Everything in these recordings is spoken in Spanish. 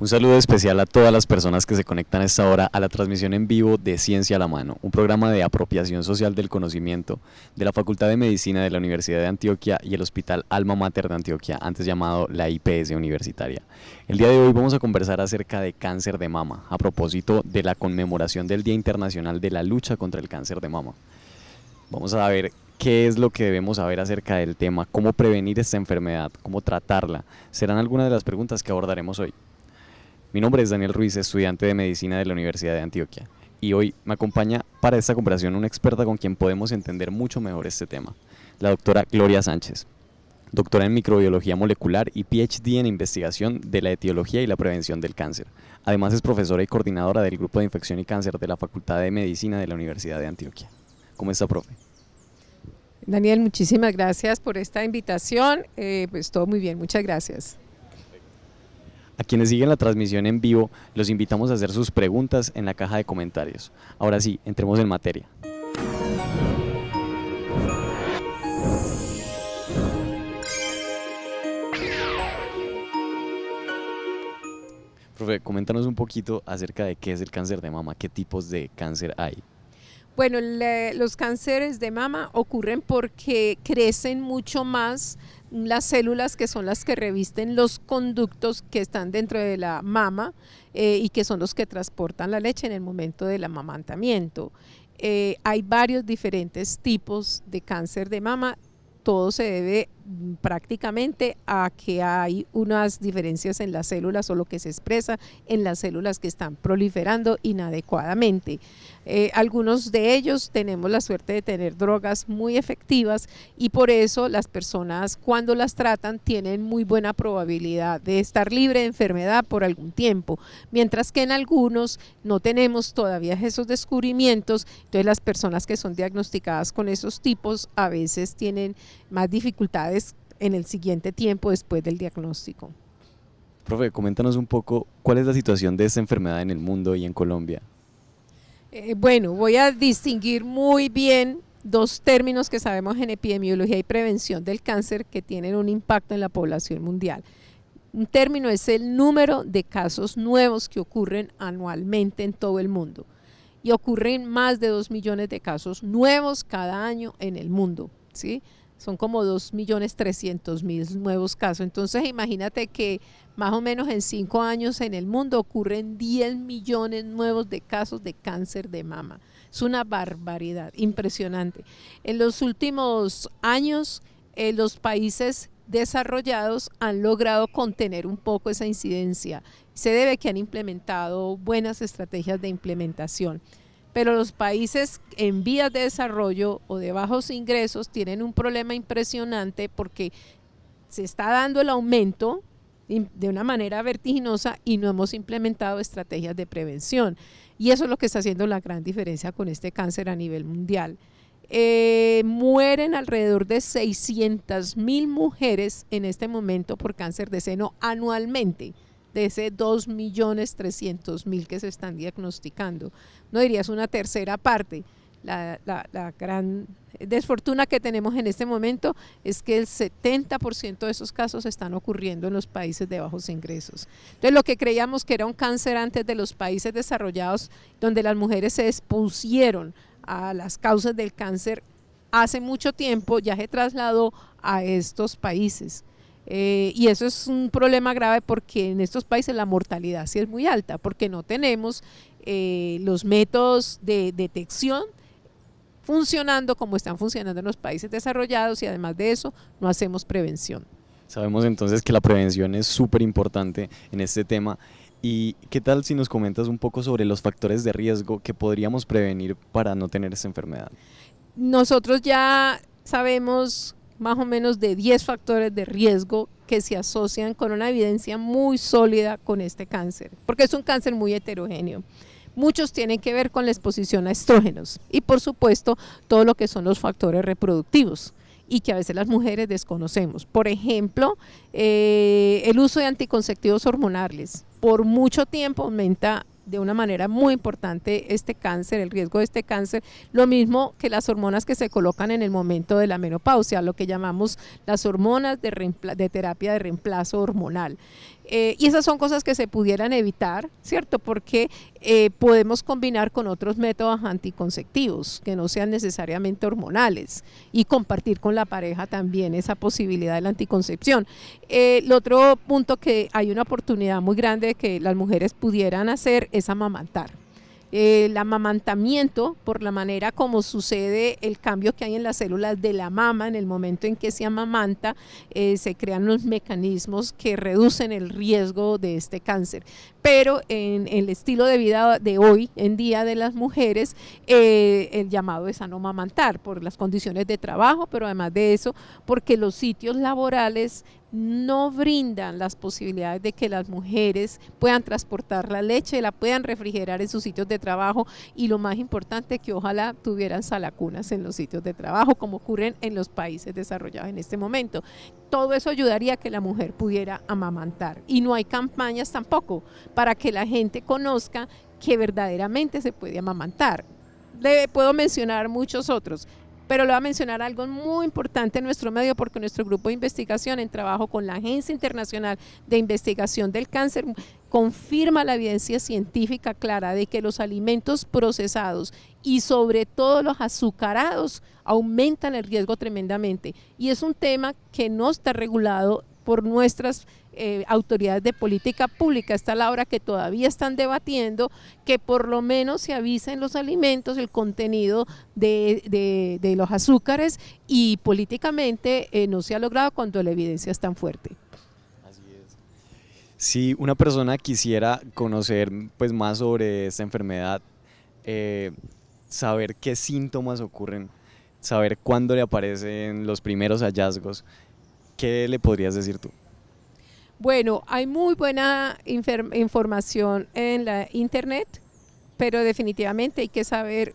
Un saludo especial a todas las personas que se conectan a esta hora a la transmisión en vivo de Ciencia a la Mano, un programa de apropiación social del conocimiento de la Facultad de Medicina de la Universidad de Antioquia y el Hospital Alma Mater de Antioquia, antes llamado la IPS Universitaria. El día de hoy vamos a conversar acerca de cáncer de mama, a propósito de la conmemoración del Día Internacional de la Lucha contra el Cáncer de Mama. Vamos a ver qué es lo que debemos saber acerca del tema, cómo prevenir esta enfermedad, cómo tratarla. Serán algunas de las preguntas que abordaremos hoy. Mi nombre es Daniel Ruiz, estudiante de Medicina de la Universidad de Antioquia, y hoy me acompaña para esta conversación una experta con quien podemos entender mucho mejor este tema, la doctora Gloria Sánchez, doctora en microbiología molecular y PhD en investigación de la etiología y la prevención del cáncer. Además es profesora y coordinadora del Grupo de Infección y Cáncer de la Facultad de Medicina de la Universidad de Antioquia. ¿Cómo está, profe? Daniel, muchísimas gracias por esta invitación, pues todo muy bien, muchas gracias. A quienes siguen la transmisión en vivo, los invitamos a hacer sus preguntas en la caja de comentarios. Ahora sí, entremos en materia. Profe, coméntanos un poquito acerca de qué es el cáncer de mama, qué tipos de cáncer hay. Bueno, los cánceres de mama ocurren porque crecen mucho más las células que son las que revisten los conductos que están dentro de la mama y que son los que transportan la leche en el momento del amamantamiento. Hay varios diferentes tipos de cáncer de mama. Todo se debe prácticamente a que hay unas diferencias en las células o lo que se expresa en las células que están proliferando inadecuadamente. Algunos de ellos tenemos la suerte de tener drogas muy efectivas y por eso las personas cuando las tratan tienen muy buena probabilidad de estar libre de enfermedad por algún tiempo, mientras que en algunos no tenemos todavía esos descubrimientos. Entonces las personas que son diagnosticadas con esos tipos a veces tienen más dificultades en el siguiente tiempo después del diagnóstico. Profe, coméntanos un poco cuál es la situación de esta enfermedad en el mundo y en Colombia. Bueno, voy a distinguir muy bien dos términos que sabemos en epidemiología y prevención del cáncer que tienen un impacto en la población mundial. Un término es el número de casos nuevos que ocurren anualmente en todo el mundo y ocurren más de 2 millones de casos nuevos cada año en el mundo, ¿sí? Son como 2.300.000 nuevos casos. Entonces imagínate que más o menos en 5 años en el mundo ocurren 10 millones nuevos de casos de cáncer de mama. Es una barbaridad, impresionante. En los últimos años los países desarrollados han logrado contener un poco esa incidencia. Se debe a que han implementado buenas estrategias de implementación. Pero los países en vías de desarrollo o de bajos ingresos tienen un problema impresionante porque se está dando el aumento de una manera vertiginosa y no hemos implementado estrategias de prevención. Y eso es lo que está haciendo la gran diferencia con este cáncer a nivel mundial. Mueren alrededor de 600.000 mujeres en este momento por cáncer de seno anualmente, de ese 2.300.000 que se están diagnosticando. No diría es una tercera parte. La gran desfortuna que tenemos en este momento es que el 70% de esos casos están ocurriendo en los países de bajos ingresos. Entonces lo que creíamos que era un cáncer antes de los países desarrollados, donde las mujeres se expusieron a las causas del cáncer hace mucho tiempo, ya se trasladó a estos países. Y eso es un problema grave porque en estos países la mortalidad sí es muy alta, porque no tenemos los métodos de detección funcionando como están funcionando en los países desarrollados y además de eso no hacemos prevención. Sabemos entonces que la prevención es súper importante en este tema. ¿Y qué tal si nos comentas un poco sobre los factores de riesgo que podríamos prevenir para no tener esta enfermedad? Nosotros ya sabemos más o menos de 10 factores de riesgo que se asocian con una evidencia muy sólida con este cáncer, porque es un cáncer muy heterogéneo. Muchos tienen que ver con la exposición a estrógenos y por supuesto todo lo que son los factores reproductivos y que a veces las mujeres desconocemos. Por ejemplo, el uso de anticonceptivos hormonales por mucho tiempo aumenta de una manera muy importante este cáncer, el riesgo de este cáncer, lo mismo que las hormonas que se colocan en el momento de la menopausia, lo que llamamos las hormonas de terapia de reemplazo hormonal. Y esas son cosas que se pudieran evitar, ¿cierto? Porque podemos combinar con otros métodos anticonceptivos que no sean necesariamente hormonales y compartir con la pareja también esa posibilidad de la anticoncepción. El otro punto que hay una oportunidad muy grande de que las mujeres pudieran hacer es amamantar. El amamantamiento, por la manera como sucede el cambio que hay en las células de la mama en el momento en que se amamanta, se crean unos mecanismos que reducen el riesgo de este cáncer. Pero en el estilo de vida de hoy en día de las mujeres, el llamado es a no amamantar por las condiciones de trabajo, pero además de eso, porque los sitios laborales no brindan las posibilidades de que las mujeres puedan transportar la leche, la puedan refrigerar en sus sitios de trabajo y lo más importante que ojalá tuvieran salacunas en los sitios de trabajo como ocurren en los países desarrollados en este momento. Todo eso ayudaría a que la mujer pudiera amamantar y no hay campañas tampoco para que la gente conozca que verdaderamente se puede amamantar. Le puedo mencionar muchos otros, pero le voy a mencionar algo muy importante en nuestro medio porque nuestro grupo de investigación en trabajo con la Agencia Internacional de Investigación del Cáncer confirma la evidencia científica clara de que los alimentos procesados y sobre todo los azucarados aumentan el riesgo tremendamente y es un tema que no está regulado por nuestras autoridades de política pública. Está a la hora que todavía están debatiendo que por lo menos se avisa en los alimentos el contenido de los azúcares y políticamente no se ha logrado cuando la evidencia es tan fuerte. Así es. Si una persona quisiera conocer pues, más sobre esta enfermedad, saber qué síntomas ocurren, saber cuándo le aparecen los primeros hallazgos, ¿qué le podrías decir tú? Bueno, hay muy buena información en la internet, pero definitivamente hay que saber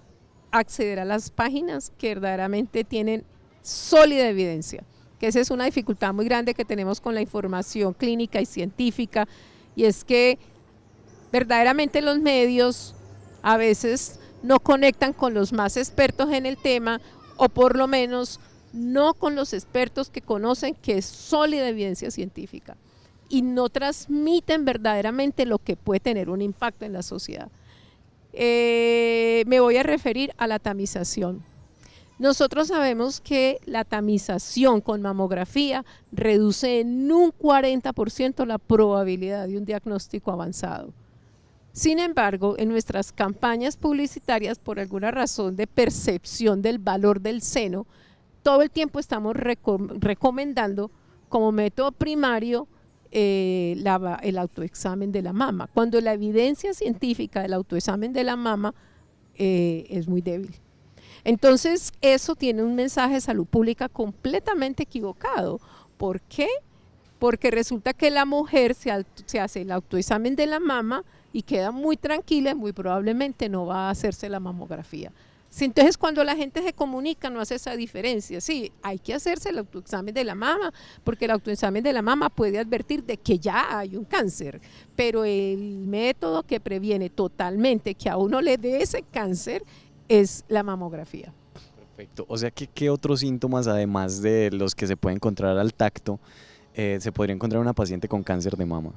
acceder a las páginas que verdaderamente tienen sólida evidencia, que esa es una dificultad muy grande que tenemos con la información clínica y científica, y es que verdaderamente los medios a veces no conectan con los más expertos en el tema, o por lo menos no con los expertos que conocen que es sólida evidencia científica y no transmiten verdaderamente lo que puede tener un impacto en la sociedad. Me voy a referir a la tamización. Nosotros sabemos que la tamización con mamografía reduce en un 40% la probabilidad de un diagnóstico avanzado. Sin embargo, en nuestras campañas publicitarias, por alguna razón de percepción del valor del seno, todo el tiempo estamos recomendando como método primario el autoexamen de la mama, cuando la evidencia científica del autoexamen de la mama es muy débil. Entonces, eso tiene un mensaje de salud pública completamente equivocado. ¿Por qué? Porque resulta que la mujer se hace el autoexamen de la mama y queda muy tranquila y muy probablemente no va a hacerse la mamografía. Entonces, cuando la gente se comunica, no hace esa diferencia. Sí, hay que hacerse el autoexamen de la mama, porque el autoexamen de la mama puede advertir de que ya hay un cáncer, pero el método que previene totalmente que a uno le dé ese cáncer es la mamografía. Perfecto. O sea, ¿qué otros síntomas, además de los que se puede encontrar al tacto, se podría encontrar una paciente con cáncer de mama?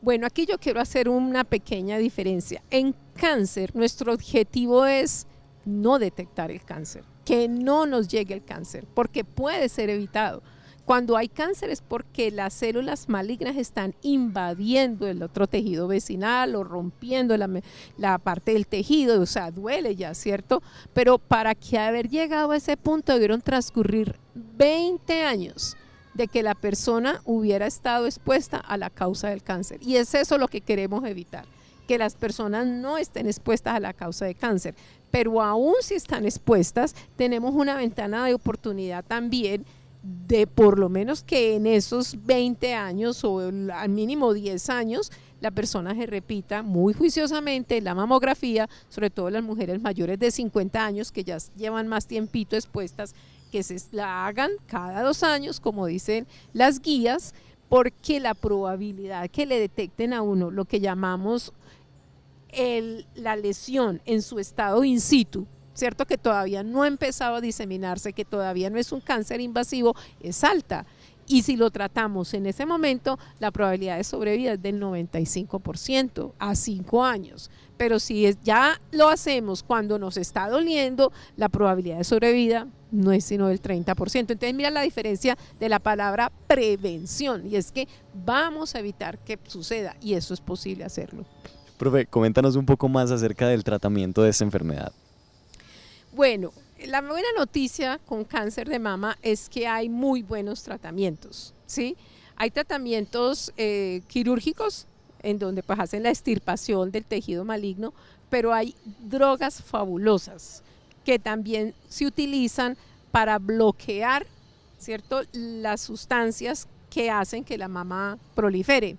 Bueno, aquí yo quiero hacer una pequeña diferencia. En cáncer, nuestro objetivo es no detectar el cáncer, que no nos llegue el cáncer, porque puede ser evitado. Cuando hay cáncer es porque las células malignas están invadiendo el otro tejido vecinal o rompiendo la parte del tejido, o sea, duele ya, ¿cierto? Pero para que haber llegado a ese punto debieron transcurrir 20 años de que la persona hubiera estado expuesta a la causa del cáncer. Y es eso lo que queremos evitar, que las personas no estén expuestas a la causa de cáncer. Pero aún si están expuestas, tenemos una ventana de oportunidad también de por lo menos que en esos 20 años o al mínimo 10 años, la persona se repita muy juiciosamente la mamografía, sobre todo las mujeres mayores de 50 años que ya llevan más tiempito expuestas, que se la hagan cada 2 años, como dicen las guías, porque la probabilidad que le detecten a uno lo que llamamos la lesión en su estado in situ, ¿cierto? Que todavía no ha empezado a diseminarse, que todavía no es un cáncer invasivo, es alta. Y si lo tratamos en ese momento, la probabilidad de sobrevida es del 95% a 5 años. Pero si ya lo hacemos cuando nos está doliendo, la probabilidad de sobrevida no es sino del 30%. Entonces mira la diferencia de la palabra prevención, y es que vamos a evitar que suceda, y eso es posible hacerlo. Profe, coméntanos un poco más acerca del tratamiento de esta enfermedad. Bueno, la buena noticia con cáncer de mama es que hay muy buenos tratamientos, ¿sí? Hay tratamientos quirúrgicos en donde pues hacen la extirpación del tejido maligno, pero hay drogas fabulosas que también se utilizan para bloquear, ¿cierto?, las sustancias que hacen que la mama prolifere.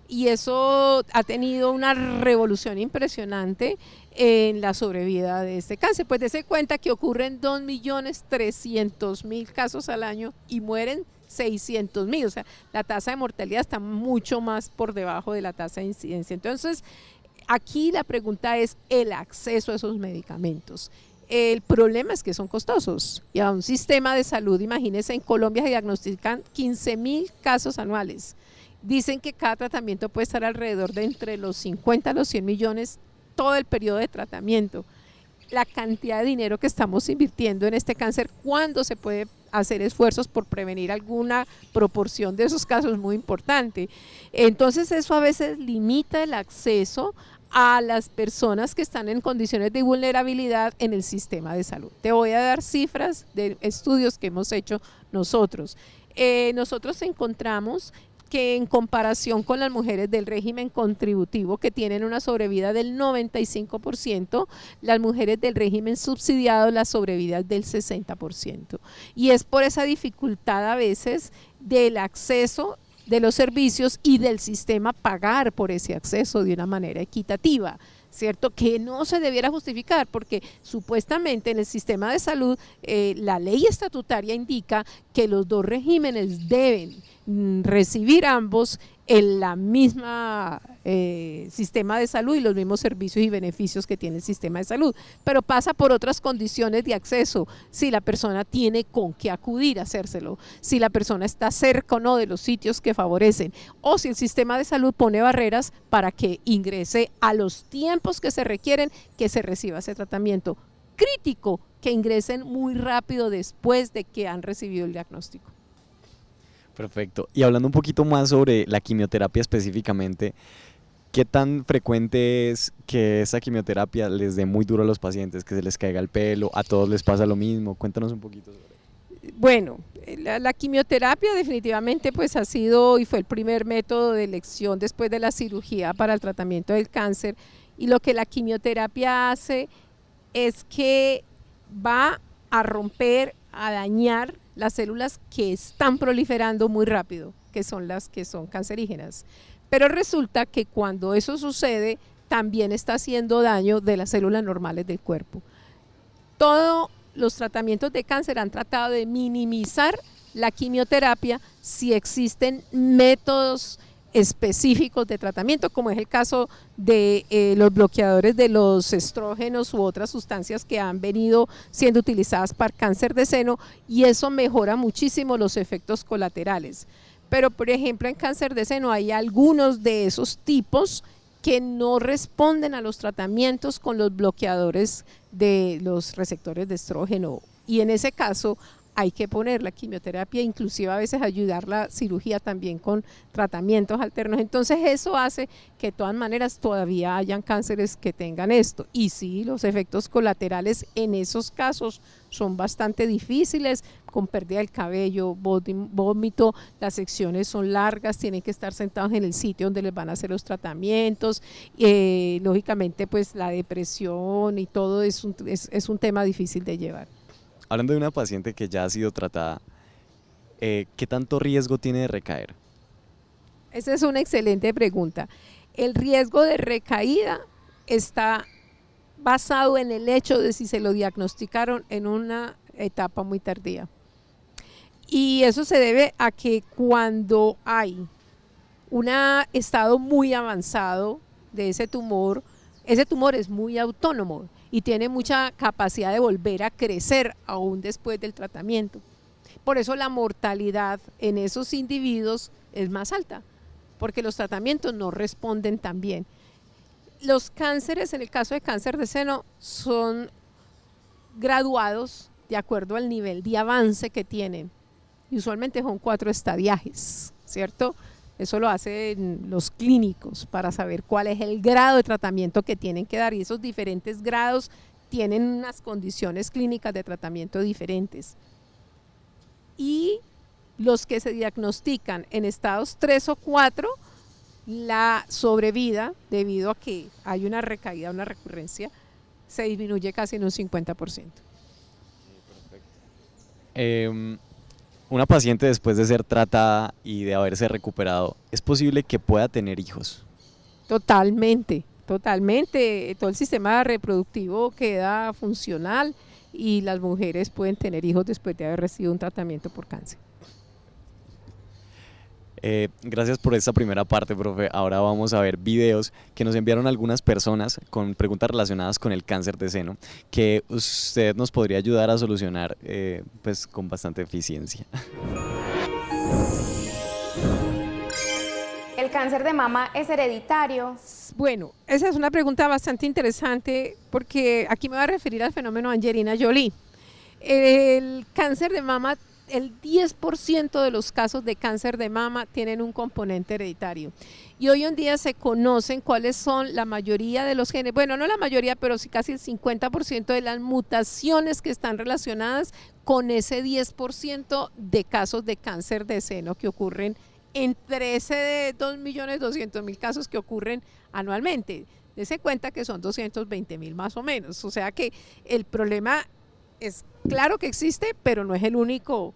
Y eso ha tenido una revolución impresionante en la sobrevida de este cáncer. Pues dése cuenta que ocurren 2.300.000 casos al año y mueren 600.000, o sea, la tasa de mortalidad está mucho más por debajo de la tasa de incidencia. Entonces, aquí la pregunta es el acceso a esos medicamentos. El problema es que son costosos, y a un sistema de salud, imagínense, en Colombia se diagnostican 15.000 casos anuales. Dicen que cada tratamiento puede estar alrededor de entre los 50 a los 100 millones todo el periodo de tratamiento. La cantidad de dinero que estamos invirtiendo en este cáncer, cuando se puede hacer esfuerzos por prevenir alguna proporción de esos casos, es muy importante. Entonces eso a veces limita el acceso a las personas que están en condiciones de vulnerabilidad en el sistema de salud. Te voy a dar cifras de estudios que hemos hecho nosotros. Nosotros encontramos que en comparación con las mujeres del régimen contributivo, que tienen una sobrevida del 95%, las mujeres del régimen subsidiado, la sobrevida es del 60%. Y es por esa dificultad a veces del acceso de los servicios y del sistema pagar por ese acceso de una manera equitativa, ¿cierto? Que no se debiera justificar, porque supuestamente en el sistema de salud la ley estatutaria indica que los dos regímenes deben recibir ambos en la misma sistema de salud y los mismos servicios y beneficios que tiene el sistema de salud, pero pasa por otras condiciones de acceso, si la persona tiene con qué acudir a hacérselo, si la persona está cerca o no de los sitios que favorecen, o si el sistema de salud pone barreras para que ingrese a los tiempos que se requieren que se reciba ese tratamiento. Crítico que ingresen muy rápido después de que han recibido el diagnóstico. Perfecto. Y hablando un poquito más sobre la quimioterapia específicamente, ¿qué tan frecuente es que esa quimioterapia les dé muy duro a los pacientes, que se les caiga el pelo, a todos les pasa lo mismo? Cuéntanos un poquito sobre eso. Bueno, la quimioterapia definitivamente pues ha sido y fue el primer método de elección después de la cirugía para el tratamiento del cáncer, y lo que la quimioterapia hace es que va a romper, a dañar las células que están proliferando muy rápido, que son las que son cancerígenas. Pero resulta que cuando eso sucede, también está haciendo daño de las células normales del cuerpo. Todos los tratamientos de cáncer han tratado de minimizar la quimioterapia si existen métodos específicos de tratamiento, como es el caso de los bloqueadores de los estrógenos u otras sustancias que han venido siendo utilizadas para cáncer de seno, y eso mejora muchísimo los efectos colaterales. Pero por ejemplo en cáncer de seno hay algunos de esos tipos que no responden a los tratamientos con los bloqueadores de los receptores de estrógeno, y en ese caso hay que poner la quimioterapia, inclusive a veces ayudar la cirugía también con tratamientos alternos. Entonces eso hace que de todas maneras todavía hayan cánceres que tengan esto. Y sí, los efectos colaterales en esos casos son bastante difíciles, con pérdida del cabello, vómito, las secciones son largas, tienen que estar sentados en el sitio donde les van a hacer los tratamientos. Lógicamente pues la depresión y todo es un tema difícil de llevar. Hablando de una paciente que ya ha sido tratada, ¿qué tanto riesgo tiene de recaer? Esa es una excelente pregunta. El riesgo de recaída está basado en el hecho de si se lo diagnosticaron en una etapa muy tardía. Y eso se debe a que cuando hay un estado muy avanzado de ese tumor, ese tumor es muy autónomo y tiene mucha capacidad de volver a crecer aún después del tratamiento. Por eso la mortalidad en esos individuos es más alta, porque los tratamientos no responden tan bien. Los cánceres, en el caso de cáncer de seno, son graduados de acuerdo al nivel de avance que tienen. Y usualmente son 4 estadiajes, ¿cierto? Eso lo hacen los clínicos para saber cuál es el grado de tratamiento que tienen que dar, y esos diferentes grados tienen unas condiciones clínicas de tratamiento diferentes. Y los que se diagnostican en estados 3 o 4, la sobrevida, debido a que hay una recaída, una recurrencia, se disminuye casi en un 50%. Una paciente después de ser tratada y de haberse recuperado, ¿es posible que pueda tener hijos? Totalmente, totalmente. Todo el sistema reproductivo queda funcional y las mujeres pueden tener hijos después de haber recibido un tratamiento por cáncer. Gracias por esta primera parte, profe. Ahora vamos a ver videos que nos enviaron algunas personas con preguntas relacionadas con el cáncer de seno que usted nos podría ayudar a solucionar pues con bastante eficiencia. ¿El cáncer de mama es hereditario? Bueno, esa es una pregunta bastante interesante porque aquí me voy a referir al fenómeno Angelina Jolie. El cáncer de mama, el 10% de los casos de cáncer de mama tienen un componente hereditario. Y hoy en día se conocen cuáles son la mayoría de los genes, bueno, no la mayoría, pero sí casi el 50% de las mutaciones que están relacionadas con ese 10% de casos de cáncer de seno que ocurren entre ese de 2.200.000 casos que ocurren anualmente. Dese cuenta que son 220.000 más o menos. O sea que el problema es claro que existe, pero no es el único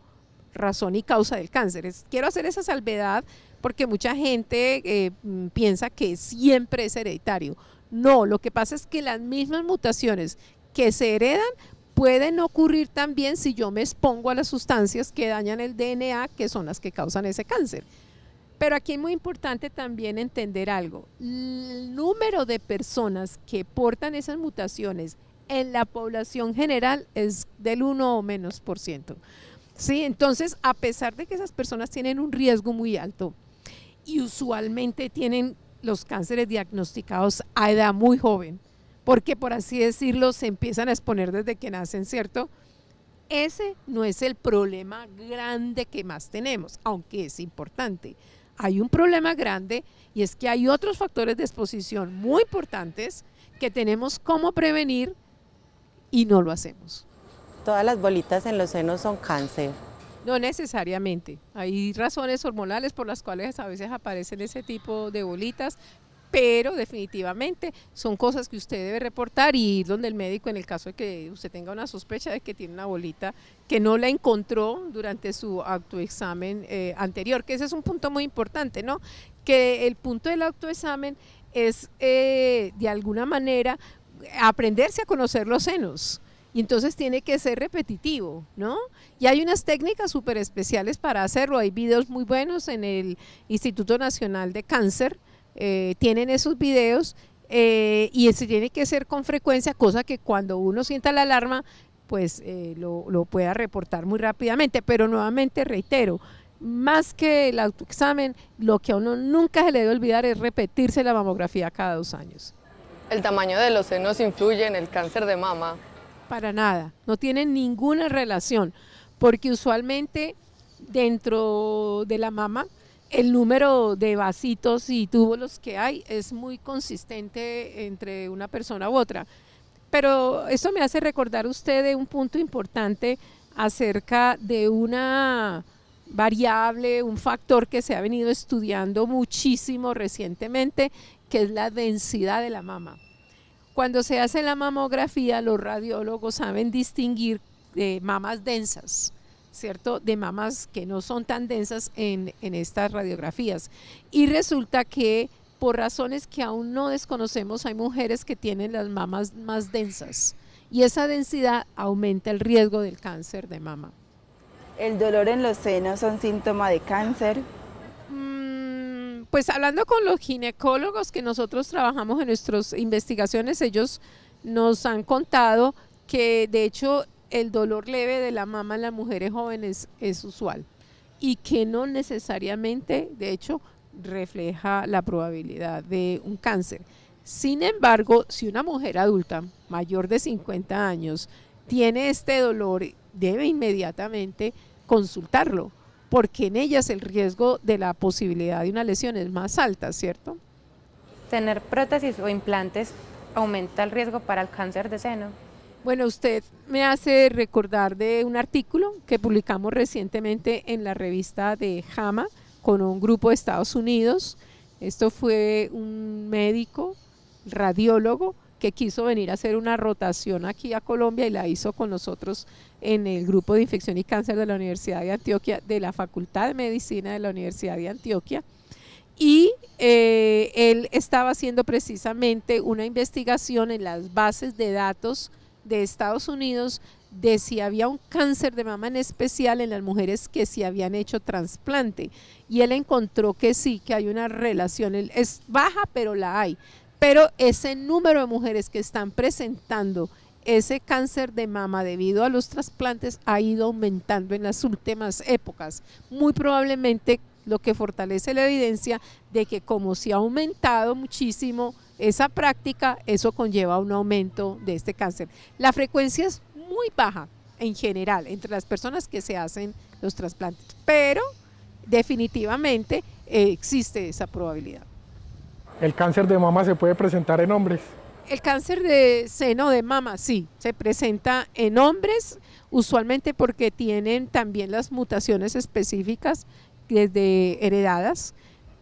razón y causa del cáncer. Quiero hacer esa salvedad porque mucha gente piensa que siempre es hereditario. No, lo que pasa es que las mismas mutaciones que se heredan pueden ocurrir también si yo me expongo a las sustancias que dañan el DNA, que son las que causan ese cáncer. Pero aquí es muy importante también entender algo. El número de personas que portan esas mutaciones en la población general es del 1 o menos por ciento. ¿Sí? Entonces, a pesar de que esas personas tienen un riesgo muy alto y usualmente tienen los cánceres diagnosticados a edad muy joven, porque por así decirlo se empiezan a exponer desde que nacen, ¿cierto? Ese no es el problema grande que más tenemos, aunque es importante. Hay un problema grande y es que hay otros factores de exposición muy importantes que tenemos cómo prevenir y no lo hacemos. ¿Todas las bolitas en los senos son cáncer? No necesariamente. Hay razones hormonales por las cuales a veces aparecen ese tipo de bolitas, pero definitivamente son cosas que usted debe reportar y ir donde el médico en el caso de que usted tenga una sospecha de que tiene una bolita que no la encontró durante su autoexamen anterior, que ese es un punto muy importante, ¿no? Que el punto del autoexamen es de alguna manera aprenderse a conocer los senos. Y entonces tiene que ser repetitivo, ¿no? Y hay unas técnicas súper especiales para hacerlo. Hay videos muy buenos en el Instituto Nacional de Cáncer. Tienen esos videos y se tiene que hacer con frecuencia, cosa que cuando uno sienta la alarma, pues lo pueda reportar muy rápidamente. Pero nuevamente reitero, más que el autoexamen, lo que a uno nunca se le debe olvidar es repetirse la mamografía cada 2 años. ¿El tamaño de los senos influye en el cáncer de mama? Para nada, no tienen ninguna relación, porque usualmente dentro de la mama el número de vasitos y túbulos que hay es muy consistente entre una persona u otra. Pero esto me hace recordar usted de un punto importante acerca de una variable, un factor que se ha venido estudiando muchísimo recientemente, que es la densidad de la mama. Cuando se hace la mamografía, los radiólogos saben distinguir mamas densas, ¿cierto? De mamas que no son tan densas en estas radiografías. Y resulta que por razones que aún no desconocemos, hay mujeres que tienen las mamas más densas y esa densidad aumenta el riesgo del cáncer de mama. ¿El dolor en los senos son síntoma de cáncer? Pues hablando con los ginecólogos que nosotros trabajamos en nuestras investigaciones, ellos nos han contado que de hecho el dolor leve de la mama en las mujeres jóvenes es usual y que no necesariamente, de hecho, refleja la probabilidad de un cáncer. Sin embargo, si una mujer adulta mayor de 50 años tiene este dolor, debe inmediatamente consultarlo, porque en ellas el riesgo de la posibilidad de una lesión es más alta, ¿cierto? ¿Tener prótesis o implantes aumenta el riesgo para el cáncer de seno? Bueno, usted me hace recordar de un artículo que publicamos recientemente en la revista de JAMA con un grupo de Estados Unidos. Esto fue un médico, radiólogo, que quiso venir a hacer una rotación aquí a Colombia y la hizo con nosotros en el grupo de infección y cáncer de la Universidad de Antioquia, de la Facultad de Medicina de la Universidad de Antioquia. Y él estaba haciendo precisamente una investigación en las bases de datos de Estados Unidos de si había un cáncer de mama en especial en las mujeres que sí habían hecho trasplante. Y él encontró que sí, que hay una relación, es baja pero la hay. Pero ese número de mujeres que están presentando ese cáncer de mama debido a los trasplantes ha ido aumentando en las últimas épocas. Muy probablemente lo que fortalece la evidencia de que como se ha aumentado muchísimo esa práctica, eso conlleva un aumento de este cáncer. La frecuencia es muy baja en general entre las personas que se hacen los trasplantes, pero definitivamente existe esa probabilidad. ¿El cáncer de mama se puede presentar en hombres? El cáncer de seno de mama sí, se presenta en hombres, usualmente porque tienen también las mutaciones específicas desde heredadas,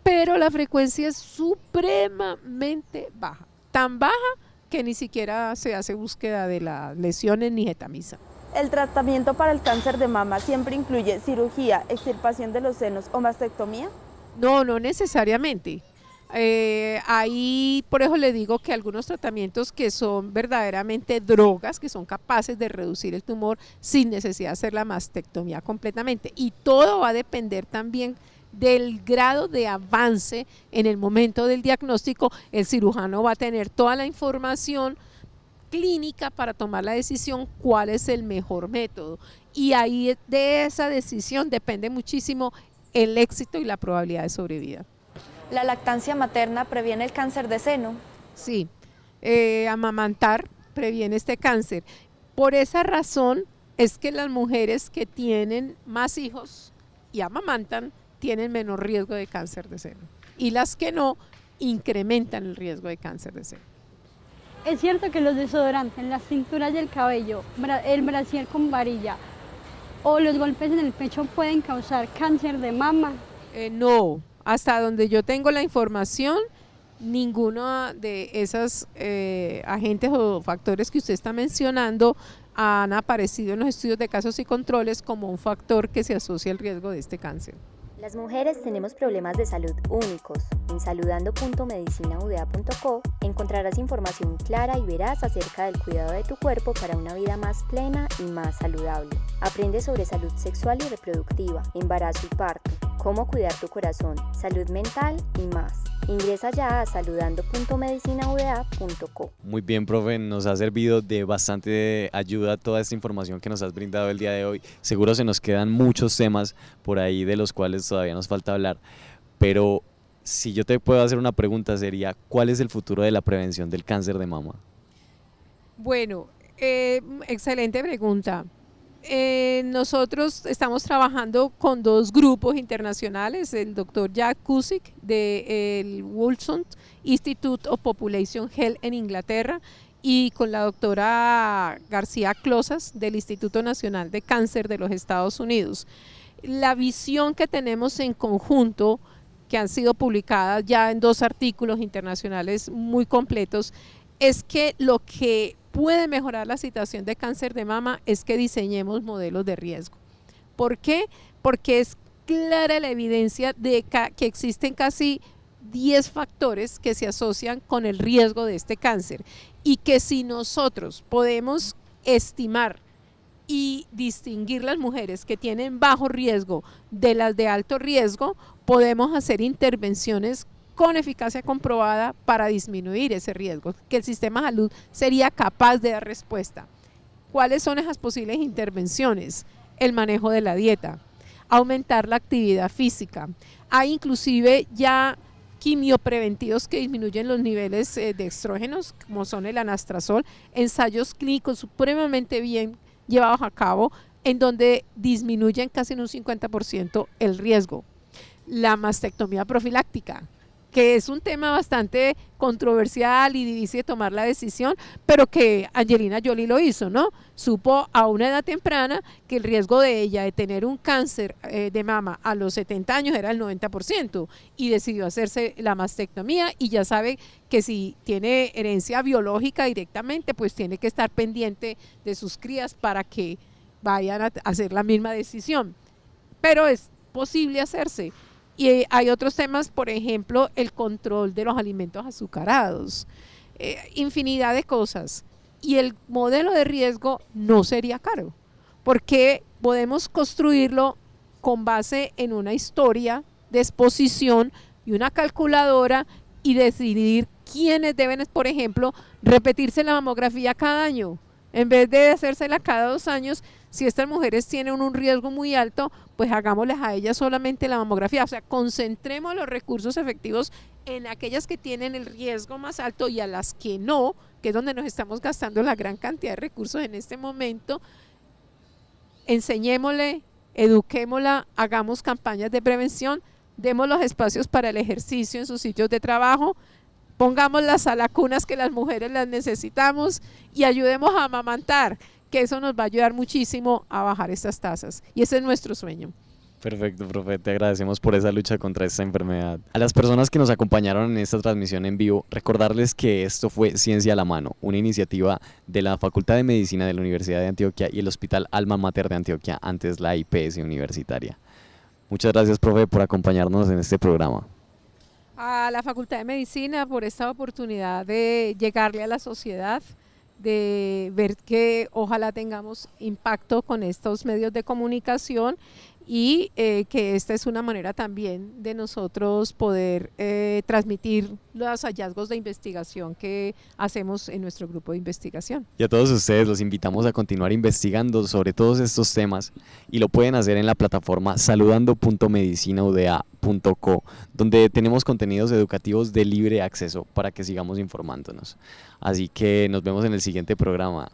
pero la frecuencia es supremamente baja, tan baja que ni siquiera se hace búsqueda de las lesiones ni etamisa. ¿El tratamiento para el cáncer de mama siempre incluye cirugía, extirpación de los senos o mastectomía? No, no necesariamente. Ahí por eso le digo que algunos tratamientos que son verdaderamente drogas, que son capaces de reducir el tumor sin necesidad de hacer la mastectomía completamente, y todo va a depender también del grado de avance en el momento del diagnóstico. El cirujano va a tener toda la información clínica para tomar la decisión cuál es el mejor método, y ahí de esa decisión depende muchísimo el éxito y la probabilidad de sobrevida. ¿La lactancia materna previene el cáncer de seno? Sí, amamantar previene este cáncer. Por esa razón es que las mujeres que tienen más hijos y amamantan tienen menor riesgo de cáncer de seno, y las que no incrementan el riesgo de cáncer de seno. ¿Es cierto que los desodorantes, las cinturas del cabello, el brasier con varilla o los golpes en el pecho pueden causar cáncer de mama? No. Hasta donde yo tengo la información, ninguno de esos agentes o factores que usted está mencionando han aparecido en los estudios de casos y controles como un factor que se asocia al riesgo de este cáncer. Las mujeres tenemos problemas de salud únicos. En saludando.medicinauda.co encontrarás información clara y veraz acerca del cuidado de tu cuerpo para una vida más plena y más saludable. Aprende sobre salud sexual y reproductiva, embarazo y parto, cómo cuidar tu corazón, salud mental y más. Ingresa ya a saludando.medicinauda.co. Muy bien, profe, nos ha servido de bastante ayuda toda esta información que nos has brindado el día de hoy. Seguro se nos quedan muchos temas por ahí de los cuales todavía nos falta hablar, pero si yo te puedo hacer una pregunta sería, ¿cuál es el futuro de la prevención del cáncer de mama? Bueno, excelente pregunta. Nosotros estamos trabajando con dos grupos internacionales, el doctor Jack Cusick del Wilson Institute of Population Health en Inglaterra y con la doctora García Closas del Instituto Nacional de Cáncer de los Estados Unidos. La visión que tenemos en conjunto, que han sido publicadas ya en 2 artículos internacionales muy completos, es que lo que puede mejorar la situación de cáncer de mama es que diseñemos modelos de riesgo. ¿Por qué? Porque es clara la evidencia de que existen casi 10 factores que se asocian con el riesgo de este cáncer, y que si nosotros podemos estimar y distinguir las mujeres que tienen bajo riesgo de las de alto riesgo, podemos hacer intervenciones con eficacia comprobada para disminuir ese riesgo, que el sistema de salud sería capaz de dar respuesta. ¿Cuáles son esas posibles intervenciones? El manejo de la dieta, aumentar la actividad física. Hay inclusive ya quimiopreventivos que disminuyen los niveles de estrógenos, como son el anastrozol, ensayos clínicos supremamente bien llevados a cabo, en donde disminuyen casi en un 50% el riesgo. La mastectomía profiláctica, que es un tema bastante controversial y difícil de tomar la decisión, pero que Angelina Jolie lo hizo, ¿no? Supo a una edad temprana que el riesgo de ella de tener un cáncer de mama a los 70 años era el 90% y decidió hacerse la mastectomía, y ya sabe que si tiene herencia biológica directamente, pues tiene que estar pendiente de sus crías para que vayan a hacer la misma decisión. Pero es posible hacerse. Y hay otros temas, por ejemplo, el control de los alimentos azucarados, infinidad de cosas. Y el modelo de riesgo no sería caro, porque podemos construirlo con base en una historia de exposición y una calculadora, y decidir quiénes deben, por ejemplo, repetirse la mamografía cada año, en vez de hacérsela cada 2 años. Si estas mujeres tienen un riesgo muy alto, pues hagámosles a ellas solamente la mamografía. O sea, concentremos los recursos efectivos en aquellas que tienen el riesgo más alto, y a las que no, que es donde nos estamos gastando la gran cantidad de recursos en este momento, enseñémosle, eduquémosla, hagamos campañas de prevención, demos los espacios para el ejercicio en sus sitios de trabajo, pongamos las salacunas que las mujeres las necesitamos, y ayudemos a amamantar, que eso nos va a ayudar muchísimo a bajar estas tasas, y ese es nuestro sueño. Perfecto, profe, te agradecemos por esa lucha contra esta enfermedad. A las personas que nos acompañaron en esta transmisión en vivo, recordarles que esto fue Ciencia a la Mano, una iniciativa de la Facultad de Medicina de la Universidad de Antioquia y el Hospital Alma Mater de Antioquia, antes la IPS Universitaria. Muchas gracias, profe, por acompañarnos en este programa. A la Facultad de Medicina por esta oportunidad de llegarle a la sociedad, de ver que ojalá tengamos impacto con estos medios de comunicación, y que esta es una manera también de nosotros poder transmitir los hallazgos de investigación que hacemos en nuestro grupo de investigación. Y a todos ustedes los invitamos a continuar investigando sobre todos estos temas, y lo pueden hacer en la plataforma saludando.medicinauda.co, donde tenemos contenidos educativos de libre acceso para que sigamos informándonos. Así que nos vemos en el siguiente programa.